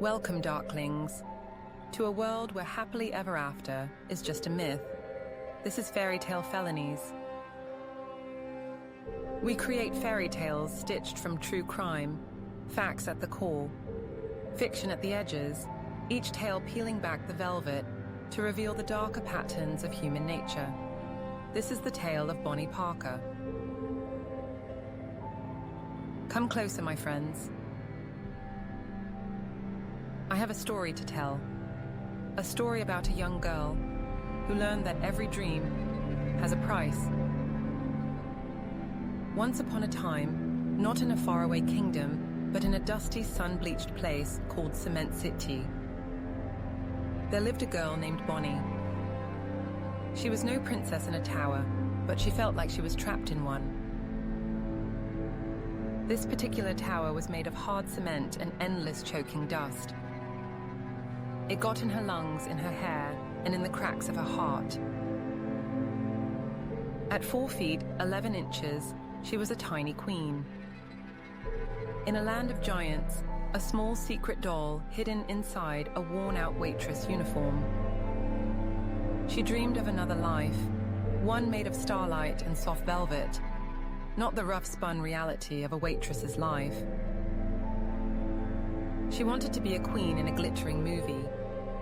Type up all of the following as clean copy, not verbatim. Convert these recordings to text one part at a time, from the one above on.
Welcome, Darklings, to a world where happily ever after is just a myth. This is Fairytale Felonies. We create fairy tales stitched from true crime, facts at the core, fiction at the edges, each tale peeling back the velvet to reveal the darker patterns of human nature. This is the tale of Bonnie Parker. Come closer, my friends. I have a story to tell. A story about a young girl who learned that every dream has a price. Once upon a time, not in a faraway kingdom, but in a dusty, sun-bleached place called Cement City, there lived a girl named Bonnie. She was no princess in a tower, but she felt like she was trapped in one. This particular tower was made of hard cement and endless choking dust. It got in her lungs, in her hair, and in the cracks of her heart. At 4 feet, 11 inches, she was a tiny queen. In a land of giants, a small secret doll hidden inside a worn-out waitress uniform. She dreamed of another life, one made of starlight and soft velvet, not the rough-spun reality of a waitress's life. She wanted to be a queen in a glittering movie,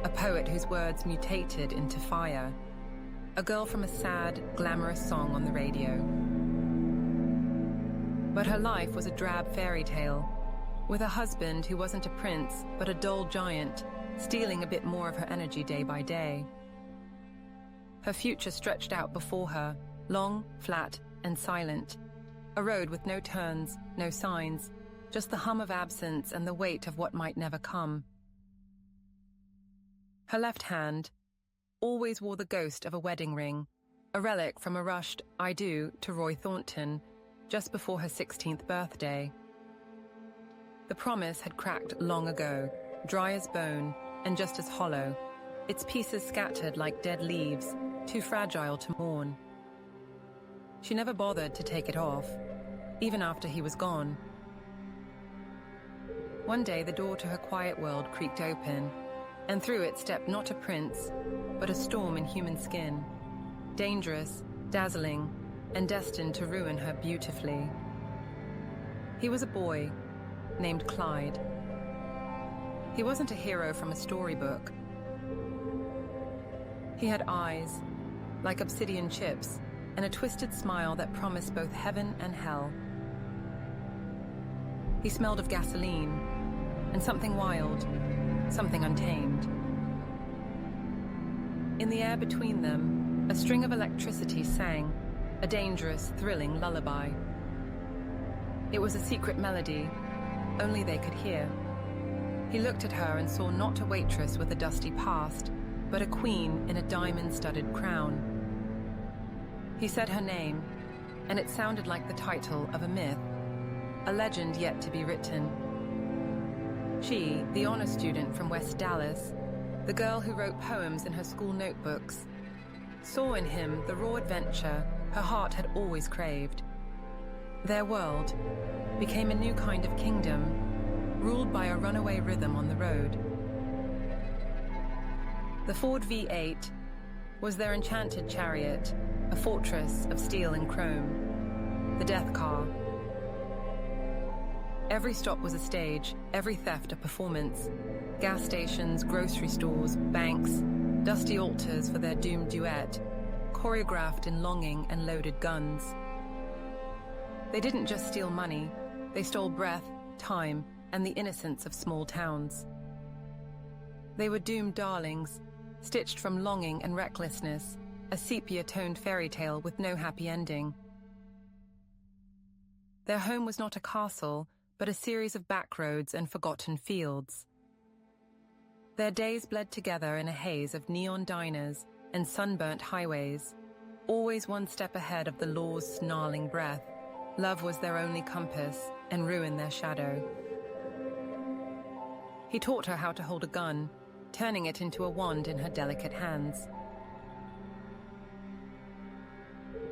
a poet whose words mutated into fire, a girl from a sad, glamorous song on the radio. But her life was a drab fairy tale, with a husband who wasn't a prince, but a dull giant, stealing a bit more of her energy day by day. Her future stretched out before her, long, flat, and silent. A road with no turns, no signs, just the hum of absence and the weight of what might never come. Her left hand always wore the ghost of a wedding ring, a relic from a rushed "I do" to Roy Thornton just before her 16th birthday. The promise had cracked long ago, dry as bone and just as hollow, its pieces scattered like dead leaves, too fragile to mourn. She never bothered to take it off, even after he was gone. One day, the door to her quiet world creaked open, and through it stepped not a prince, but a storm in human skin, dangerous, dazzling, and destined to ruin her beautifully. He was a boy named Clyde. He wasn't a hero from a storybook. He had eyes like obsidian chips and a twisted smile that promised both heaven and hell. He smelled of gasoline and something wild, something untamed. In the air between them, a string of electricity sang, a dangerous, thrilling lullaby. It was a secret melody, only they could hear. He looked at her and saw not a waitress with a dusty past, but a queen in a diamond-studded crown. He said her name, and it sounded like the title of a myth, a legend yet to be written. She, the honor student from West Dallas, the girl who wrote poems in her school notebooks, saw in him the raw adventure her heart had always craved. Their world became a new kind of kingdom, ruled by a runaway rhythm on the road. The Ford V8 was their enchanted chariot, a fortress of steel and chrome, the death car. Every stop was a stage, every theft a performance. Gas stations, grocery stores, banks, dusty altars for their doomed duet, choreographed in longing and loaded guns. They didn't just steal money, they stole breath, time, and the innocence of small towns. They were doomed darlings, stitched from longing and recklessness, a sepia-toned fairy tale with no happy ending. Their home was not a castle, but a series of backroads and forgotten fields. Their days bled together in a haze of neon diners and sunburnt highways, always one step ahead of the law's snarling breath. Love was their only compass, and ruin their shadow. He taught her how to hold a gun, turning it into a wand in her delicate hands.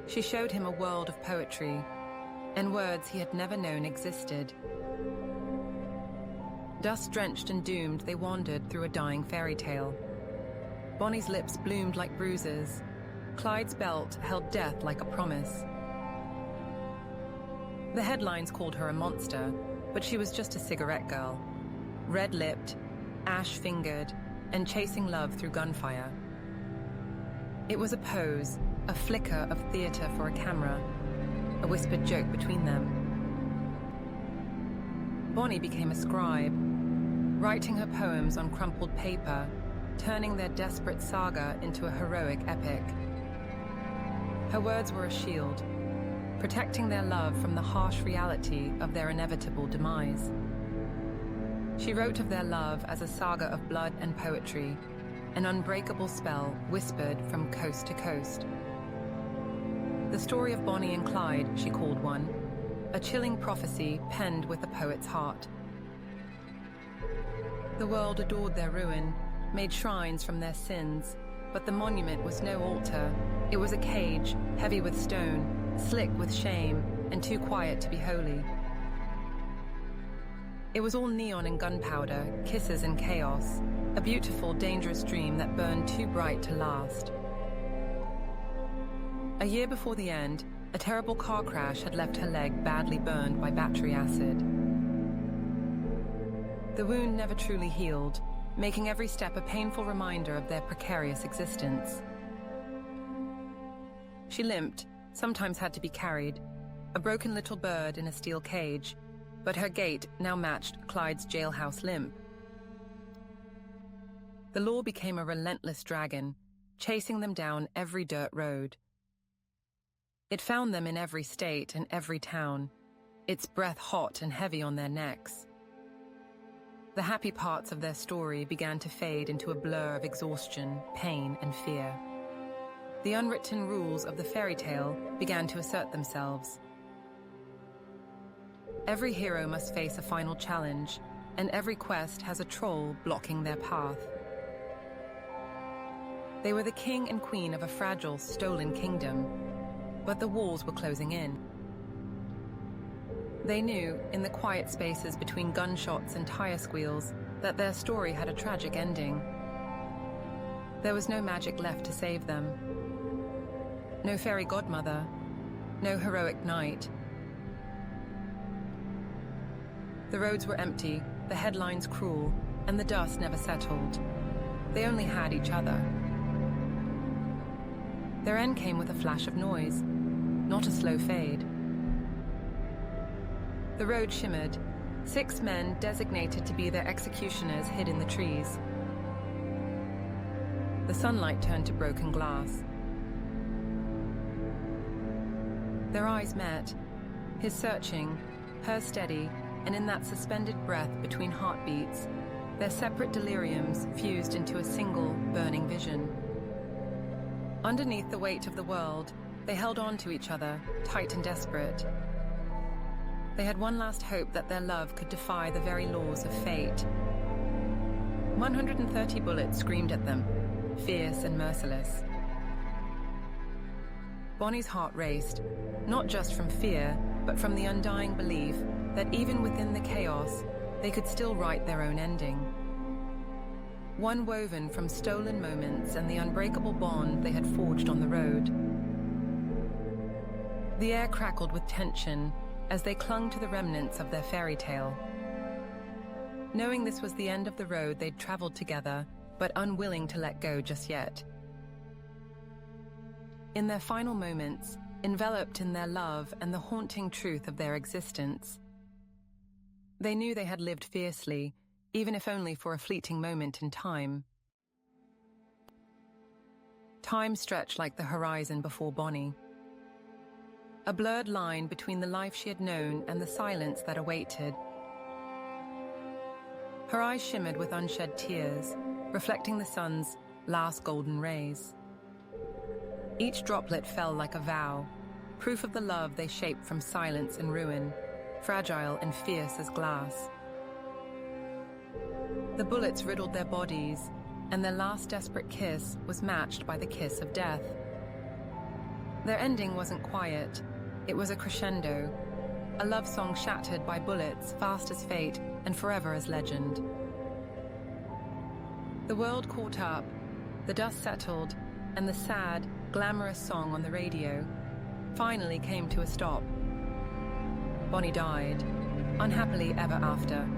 She showed him a world of poetry, and words he had never known existed. Dust-drenched and doomed, they wandered through a dying fairy tale. Bonnie's lips bloomed like bruises. Clyde's belt held death like a promise. The headlines called her a monster, but she was just a cigarette girl. Red-lipped, ash-fingered, and chasing love through gunfire. It was a pose, a flicker of theater for a camera, a whispered joke between them. Bonnie became a scribe, writing her poems on crumpled paper, turning their desperate saga into a heroic epic. Her words were a shield, protecting their love from the harsh reality of their inevitable demise. She wrote of their love as a saga of blood and poetry, an unbreakable spell whispered from coast to coast. The story of Bonnie and Clyde, she called one, a chilling prophecy penned with a poet's heart. The world adored their ruin, made shrines from their sins, but the monument was no altar. It was a cage, heavy with stone, slick with shame, and too quiet to be holy. It was all neon and gunpowder, kisses and chaos, a beautiful, dangerous dream that burned too bright to last. A year before the end, a terrible car crash had left her leg badly burned by battery acid. The wound never truly healed, making every step a painful reminder of their precarious existence. She limped, sometimes had to be carried, a broken little bird in a steel cage, but her gait now matched Clyde's jailhouse limp. The law became a relentless dragon, chasing them down every dirt road. It found them in every state and every town, its breath hot and heavy on their necks. The happy parts of their story began to fade into a blur of exhaustion, pain, and fear. The unwritten rules of the fairy tale began to assert themselves. Every hero must face a final challenge, and every quest has a troll blocking their path. They were the king and queen of a fragile, stolen kingdom, but the walls were closing in. They knew, in the quiet spaces between gunshots and tire squeals, that their story had a tragic ending. There was no magic left to save them. No fairy godmother, no heroic knight. The roads were empty, the headlines cruel, and the dust never settled. They only had each other. Their end came with a flash of noise, not a slow fade. The road shimmered. 6 men designated to be their executioners hid in the trees. The sunlight turned to broken glass. Their eyes met, his searching, her steady, and in that suspended breath between heartbeats, their separate deliriums fused into a single, burning vision. Underneath the weight of the world, they held on to each other, tight and desperate. They had one last hope that their love could defy the very laws of fate. 130 bullets screamed at them, fierce and merciless. Bonnie's heart raced, not just from fear, but from the undying belief that even within the chaos, they could still write their own ending. One woven from stolen moments and the unbreakable bond they had forged on the road. The air crackled with tension as they clung to the remnants of their fairy tale. Knowing this was the end of the road they'd traveled together, but unwilling to let go just yet. In their final moments, enveloped in their love and the haunting truth of their existence, they knew they had lived fiercely, even if only for a fleeting moment in time. Time stretched like the horizon before Bonnie. A blurred line between the life she had known and the silence that awaited. Her eyes shimmered with unshed tears, reflecting the sun's last golden rays. Each droplet fell like a vow, proof of the love they shaped from silence and ruin, fragile and fierce as glass. The bullets riddled their bodies, and their last desperate kiss was matched by the kiss of death. Their ending wasn't quiet. It was a crescendo, a love song shattered by bullets fast as fate and forever as legend. The world caught up, the dust settled, and the sad, glamorous song on the radio finally came to a stop. Bonnie died, unhappily ever after.